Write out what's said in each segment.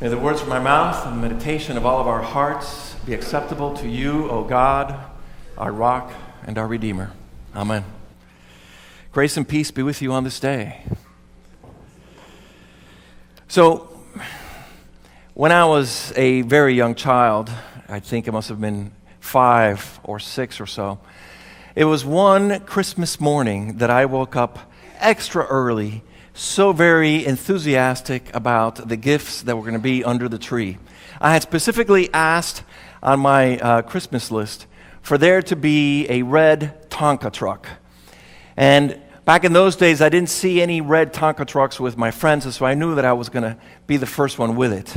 May the words of my mouth and the meditation of all of our hearts be acceptable to you, O God, our rock and our Redeemer. Amen. Grace and peace be with you on this day. So, when I was a very young child, I think it must have been 5 or 6 or so, it was one Christmas morning that I woke up extra early, so very enthusiastic about the gifts that were going to be under the tree. I had specifically asked on my Christmas list for there to be a red Tonka truck. And back in those days, I didn't see any red Tonka trucks with my friends, and so I knew that I was going to be the first one with it.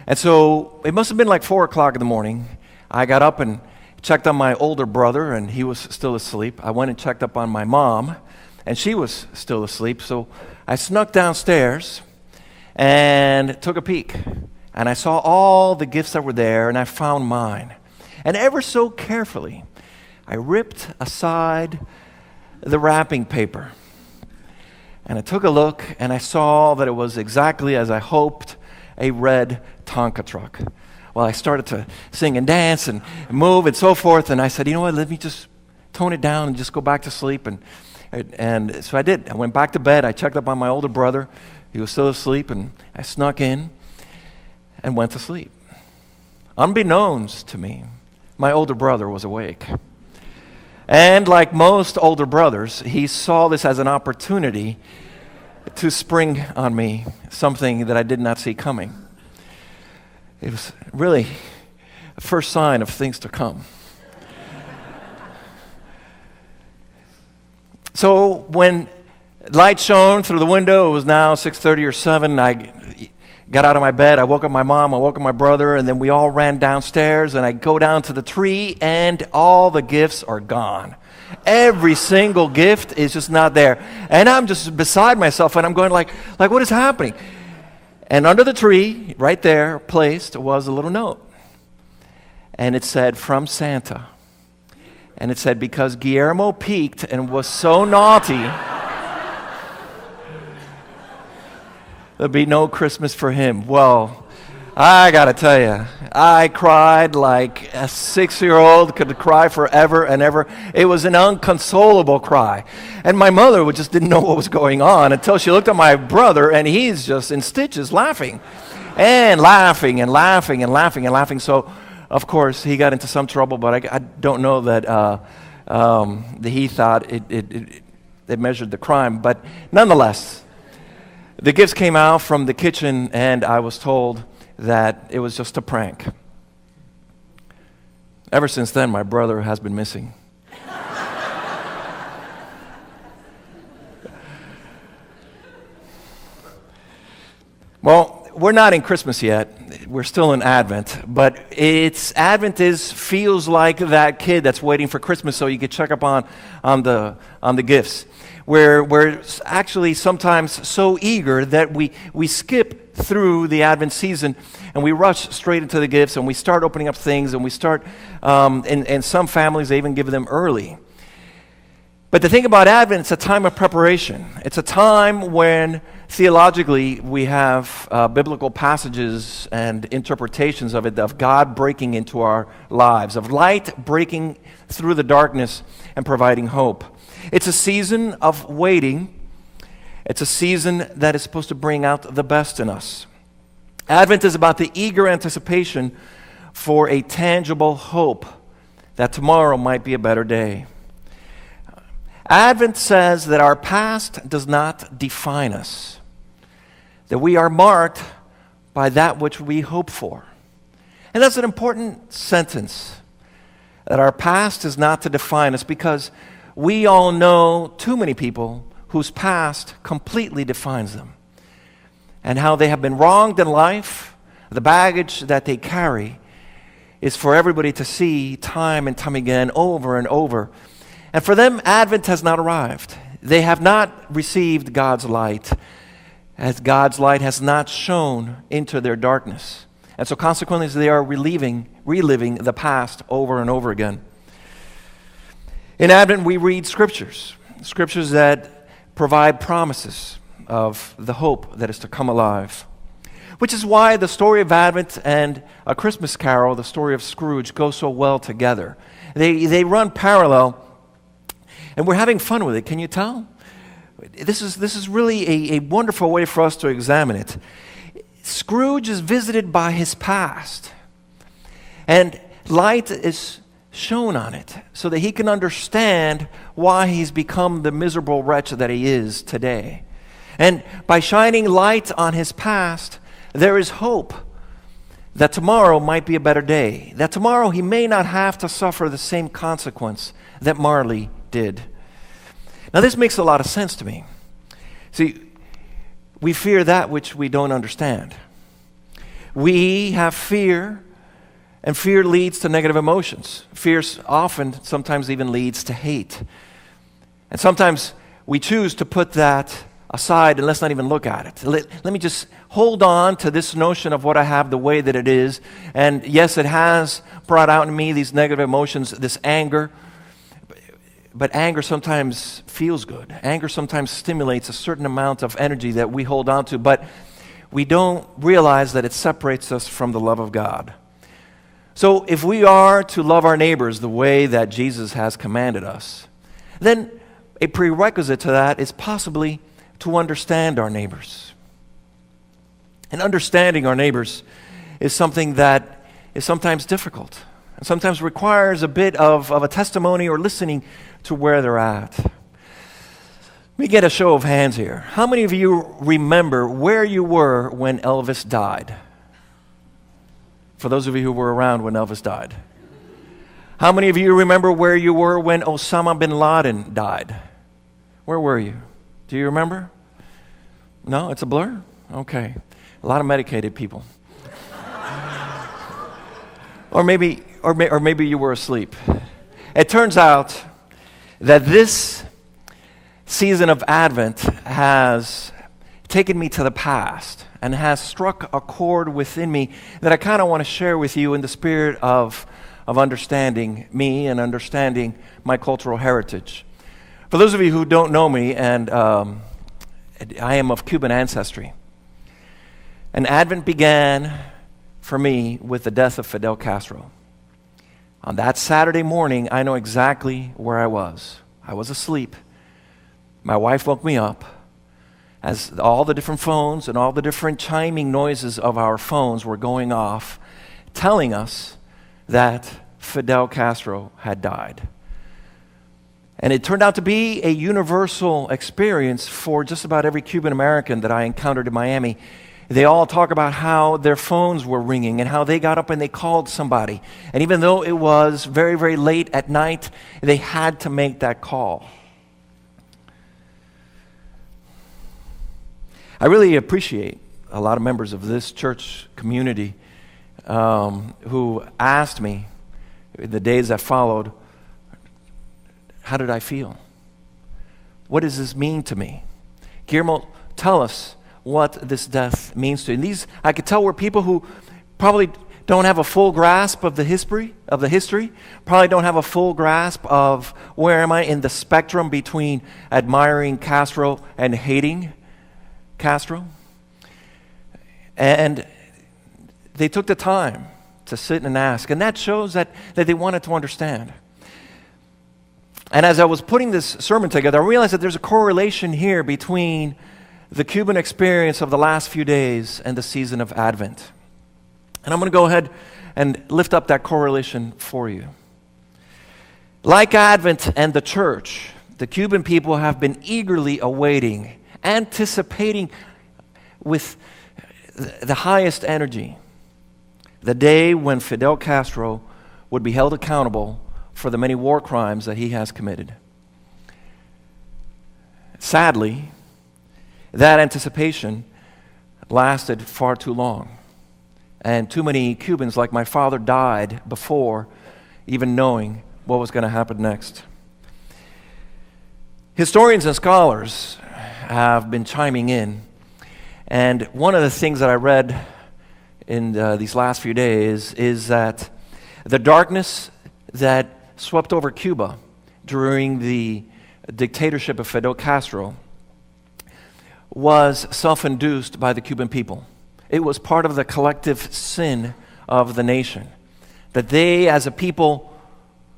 And so it must have been like 4 o'clock in the morning. I got up and checked on my older brother, and he was still asleep. I went and checked up on my mom, and she was still asleep. So I snuck downstairs and took a peek. And I saw all the gifts that were there, and I found mine. And ever so carefully, I ripped aside the wrapping paper. And I took a look, and I saw that it was exactly as I hoped, a red Tonka truck. Well, I started to sing and dance and move and so forth, and I said, you know what, let me just tone it down and just go back to sleep. And so I did. I went back to bed. I checked up on my older brother. He was still asleep, and I snuck in and went to sleep. Unbeknownst to me, my older brother was awake. And like most older brothers, he saw this as an opportunity to spring on me something that I did not see coming. It was really the first sign of things to come. So when light shone through the window, it was now 6:30 or 7, I got out of my bed, I woke up my mom, I woke up my brother, and then we all ran downstairs, and I go down to the tree, and all the gifts are gone. Every single gift is just not there. And I'm just beside myself, and I'm going like what is happening? And under the tree, right there, placed, was a little note. And it said, from Santa. And it said, because Guillermo peeked and was so naughty, there'll be no Christmas for him. Well, I gotta tell you, I cried like a 6-year-old could cry forever and ever. It was an unconsolable cry. And my mother just didn't know what was going on until she looked at my brother, and he's just in stitches laughing. And laughing and laughing and laughing and laughing. So, of course, he got into some trouble, but I don't know that he thought it measured the crime. But nonetheless, the gifts came out from the kitchen, and I was told that it was just a prank. Ever since then, my brother has been missing. Well, we're not in Christmas yet. We're still in Advent, but Advent feels like that kid that's waiting for Christmas so you can check up on the gifts. We're actually sometimes so eager that we skip through the Advent season and we rush straight into the gifts, and we start opening up things, and we start, in some families, they even give them early. But the thing about Advent, it's a time of preparation. It's a time when theologically we have biblical passages and interpretations of it, of God breaking into our lives, of light breaking through the darkness and providing hope. It's a season of waiting. It's a season that is supposed to bring out the best in us. Advent is about the eager anticipation for a tangible hope that tomorrow might be a better day. Advent says that our past does not define us, that we are marked by that which we hope for. And that's an important sentence, that our past is not to define us, because we all know too many people whose past completely defines them, and how they have been wronged in life. The baggage that they carry is for everybody to see time and time again, over and over. And for them, Advent has not arrived. They have not received God's light, as God's light has not shone into their darkness. And so consequently, they are reliving the past over and over again. In Advent, we read scriptures that provide promises of the hope that is to come alive. which is why the story of Advent and A Christmas Carol, the story of Scrooge, go so well together. They run parallel, and we're having fun with it. Can you tell? This is really a wonderful way for us to examine it. Scrooge is visited by his past, and light is shone on it so that he can understand why he's become the miserable wretch that he is today. And by shining light on his past, there is hope that tomorrow might be a better day, that tomorrow he may not have to suffer the same consequence that Marley did. Now, this makes a lot of sense to me. See, we fear that which we don't understand. We have fear, and fear leads to negative emotions. Fear often, sometimes even leads to hate. And sometimes we choose to put that aside and let's not even look at it. Let me just hold on to this notion of what I have the way that it is. And yes, it has brought out in me these negative emotions, this anger. But anger sometimes feels good. Anger sometimes stimulates a certain amount of energy that we hold on to, but we don't realize that it separates us from the love of God. So if we are to love our neighbors the way that Jesus has commanded us, then a prerequisite to that is possibly to understand our neighbors. And understanding our neighbors is something that is sometimes difficult and sometimes requires a bit of a testimony or listening to where they're at. Let me get a show of hands here. How many of you remember where you were when Elvis died? For those of you who were around when Elvis died. How many of you remember where you were when Osama bin Laden died? Where were you? Do you remember? No, it's a blur? Okay. A lot of medicated people. Or maybe you were asleep. It turns out that this season of Advent has taken me to the past and has struck a chord within me that I kind of want to share with you in the spirit of understanding me and understanding my cultural heritage. For those of you who don't know me, and I am of Cuban ancestry, and Advent began for me with the death of Fidel Castro. On that Saturday morning, I know exactly where I was. I was asleep. My wife woke me up as all the different phones and all the different chiming noises of our phones were going off, telling us that Fidel Castro had died. And it turned out to be a universal experience for just about every Cuban American that I encountered in Miami. They all talk about how their phones were ringing and how they got up and they called somebody. And even though it was very, very late at night, they had to make that call. I really appreciate a lot of members of this church community who asked me in the days that followed, how did I feel? What does this mean to me? Guillermo, tell us what this death means to you. And these, I could tell, were people who probably don't have a full grasp of the history, probably don't have a full grasp of where am I in the spectrum between admiring Castro and hating Castro. And they took the time to sit and ask. And that shows that they wanted to understand. And as I was putting this sermon together, I realized that there's a correlation here between the Cuban experience of the last few days and the season of Advent. And I'm going to go ahead and lift up that correlation for you. Like Advent and the church, the Cuban people have been eagerly awaiting, anticipating with the highest energy the day when Fidel Castro would be held accountable for the many war crimes that he has committed. Sadly, that anticipation lasted far too long. And too many Cubans, like my father, died before even knowing what was going to happen next. Historians and scholars have been chiming in. And one of the things that I read in these last few days is that the darkness that swept over Cuba during the dictatorship of Fidel Castro was self-induced by the Cuban people. It was part of the collective sin of the nation, that they as a people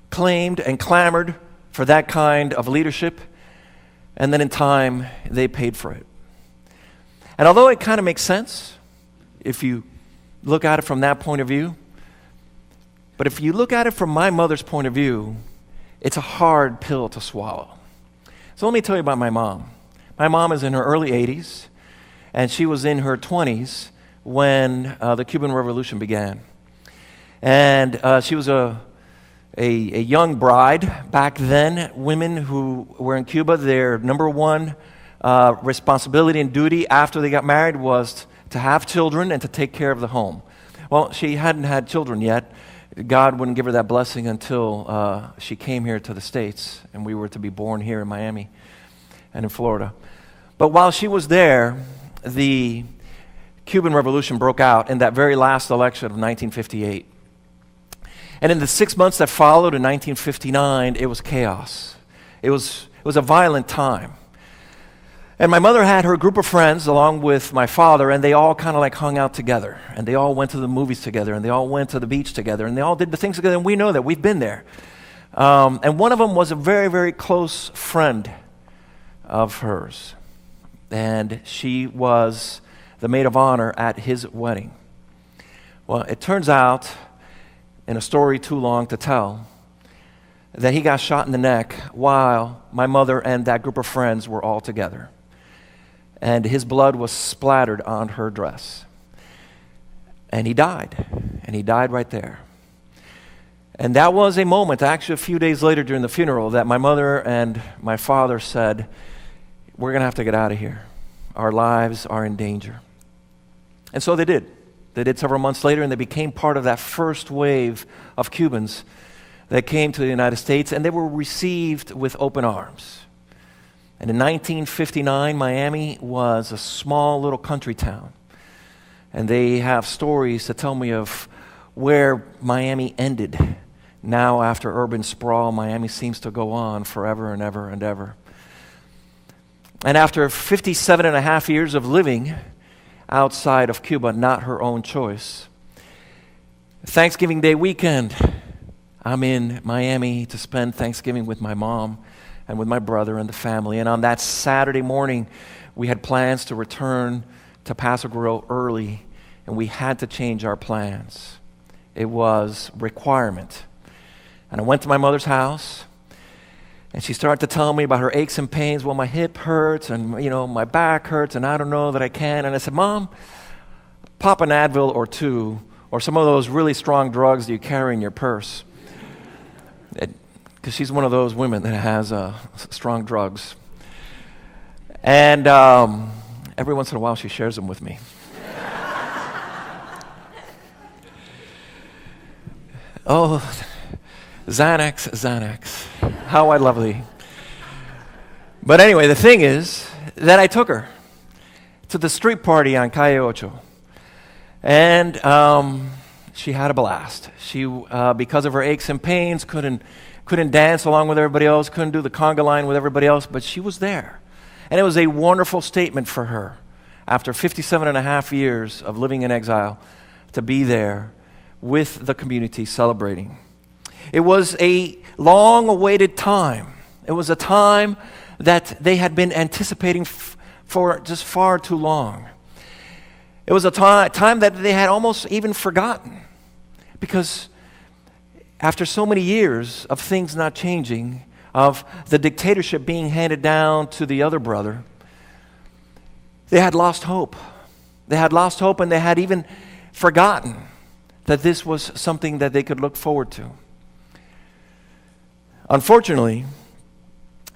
claimed and clamored for that kind of leadership, and then in time they paid for it. And although it kind of makes sense if you look at it from that point of view, but if you look at it from my mother's point of view, it's a hard pill to swallow. So let me tell you about my mom. My mom is in her early 80s, and she was in her 20s when the Cuban Revolution began. And she was a young bride. Back then, women who were in Cuba, their number one responsibility and duty after they got married was to have children and to take care of the home. Well, she hadn't had children yet. God wouldn't give her that blessing until she came here to the States, and we were to be born here in Miami and in Florida. But while she was there, the Cuban Revolution broke out in that very last election of 1958. And in the 6 months that followed in 1959, it was chaos. It was a violent time. And my mother had her group of friends along with my father, and they all kind of like hung out together. And they all went to the movies together, and they all went to the beach together, and they all did the things together, and we know that. We've been there. And one of them was a very, very close friend of hers. And she was the maid of honor at his wedding. Well, it turns out, in a story too long to tell, that he got shot in the neck while my mother and that group of friends were all together. And his blood was splattered on her dress. And he died. And he died right there. And that was a moment, actually a few days later during the funeral, that my mother and my father said, we're going to have to get out of here. Our lives are in danger. And so they did. They did several months later, and they became part of that first wave of Cubans that came to the United States, and they were received with open arms. And in 1959, Miami was a small little country town. And they have stories to tell me of where Miami ended. Now, after urban sprawl, Miami seems to go on forever and ever and ever. And after 57 and a half years of living outside of Cuba, not her own choice, Thanksgiving Day weekend, I'm in Miami to spend Thanksgiving with my mom and with my brother and the family. And on that Saturday morning, we had plans to return to Pass-A-Grille early, and we had to change our plans. It was a requirement. And I went to my mother's house, and she started to tell me about her aches and pains. Well, my hip hurts, and my back hurts, and I don't know that I can. And I said, Mom, pop an Advil or two, or some of those really strong drugs that you carry in your purse. Because she's one of those women that has strong drugs. And every once in a while she shares them with me. Oh, Xanax, how I love thee. But anyway, the thing is that I took her to the street party on Calle Ocho. And she had a blast. She, because of her aches and pains, couldn't dance along with everybody else, couldn't do the conga line with everybody else, but she was there. And it was a wonderful statement for her, after 57 and a half years of living in exile, to be there with the community celebrating. It was a long-awaited time. It was a time that they had been anticipating for just far too long. It was a time that they had almost even forgotten, because after so many years of things not changing, of the dictatorship being handed down to the other brother, they had lost hope. They had lost hope, and they had even forgotten that this was something that they could look forward to. Unfortunately,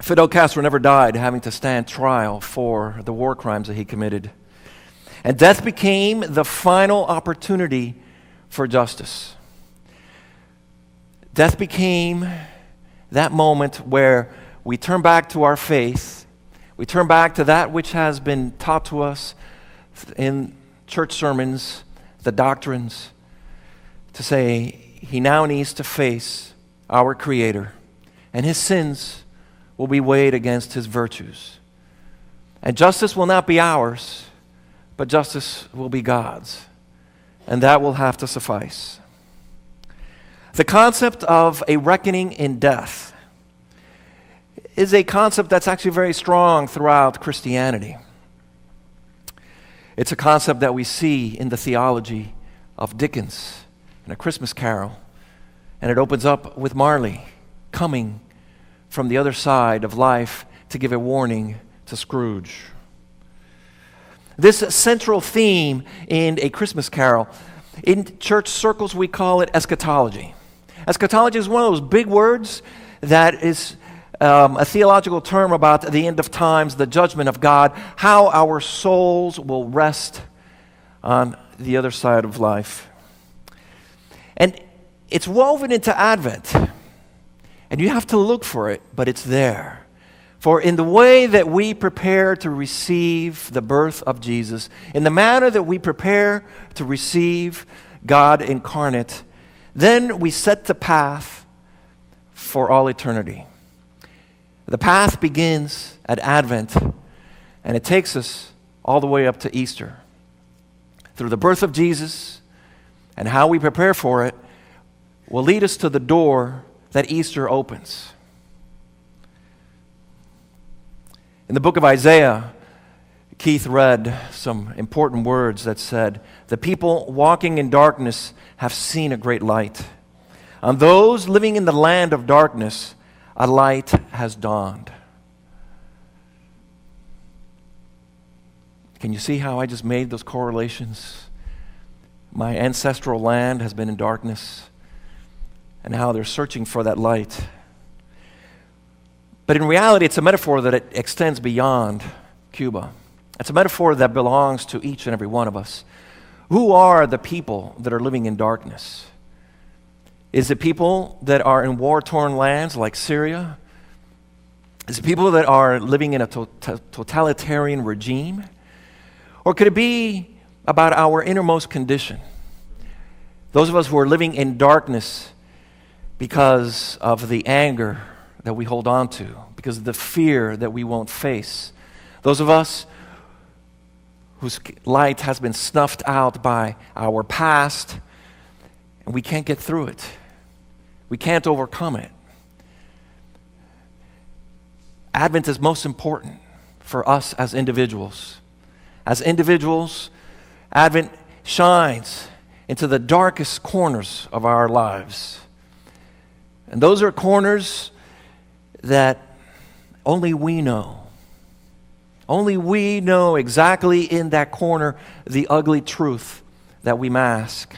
Fidel Castro never died having to stand trial for the war crimes that he committed. And death became the final opportunity for justice. Death became that moment where we turn back to our faith, we turn back to that which has been taught to us in church sermons, the doctrines, to say he now needs to face our Creator, and his sins will be weighed against his virtues. And justice will not be ours, but justice will be God's, and that will have to suffice. The concept of a reckoning in death is a concept that's actually very strong throughout Christianity. It's a concept that we see in the theology of Dickens in A Christmas Carol, and it opens up with Marley coming from the other side of life to give a warning to Scrooge. This central theme in A Christmas Carol, in church circles we call it eschatology. Eschatology is one of those big words that is a theological term about the end of times, the judgment of God, how our souls will rest on the other side of life. And it's woven into Advent, and you have to look for it, but it's there. For in the way that we prepare to receive the birth of Jesus, in the manner that we prepare to receive God incarnate, then we set the path for all eternity. The path begins at Advent, and it takes us all the way up to Easter. Through the birth of Jesus and how we prepare for it will lead us to the door that Easter opens. In the book of Isaiah, Keith read some important words that said, "The people walking in darkness have seen a great light. On those living in the land of darkness, a light has dawned." Can you see how I just made those correlations? My ancestral land has been in darkness, and how they're searching for that light. But in reality, it's a metaphor that it extends beyond Cuba. It's a metaphor that belongs to each and every one of us. Who are the people that are living in darkness? Is it people that are in war-torn lands like Syria? Is it people that are living in a totalitarian regime? Or could it be about our innermost condition? Those of us who are living in darkness because of the anger that we hold on to, because of the fear that we won't face. Those of us whose light has been snuffed out by our past, and we can't get through it. We can't overcome it. Advent is most important for us as individuals. As individuals, Advent shines into the darkest corners of our lives. And those are corners that only we know. Only we know exactly in that corner the ugly truth that we mask.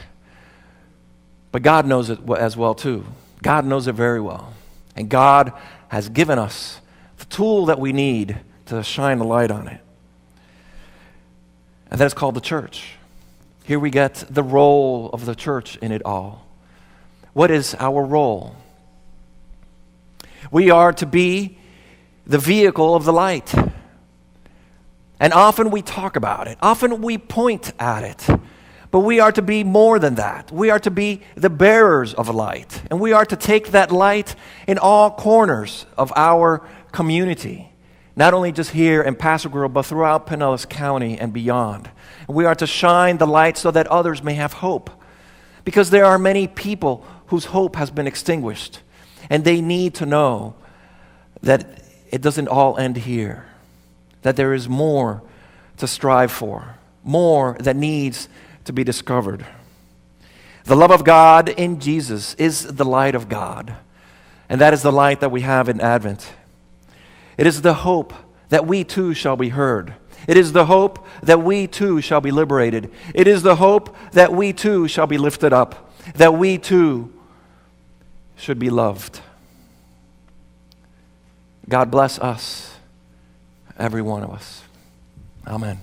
But God knows it as well too. God knows it very well. And God has given us the tool that we need to shine the light on it. And that's called the church. Here we get the role of the church in it all. What is our role? We are to be the vehicle of the light. And often we talk about it. Often we point at it. But we are to be more than that. We are to be the bearers of light. And we are to take that light in all corners of our community. Not only just here in Pass-A-Grille, but throughout Pinellas County and beyond. And we are to shine the light so that others may have hope. Because there are many people whose hope has been extinguished. And they need to know that it doesn't all end here. That there is more to strive for. More that needs to be discovered. The love of God in Jesus is the light of God. And that is the light that we have in Advent. It is the hope that we too shall be heard. It is the hope that we too shall be liberated. It is the hope that we too shall be lifted up. That we too should be loved. God bless us, every one of us. Amen.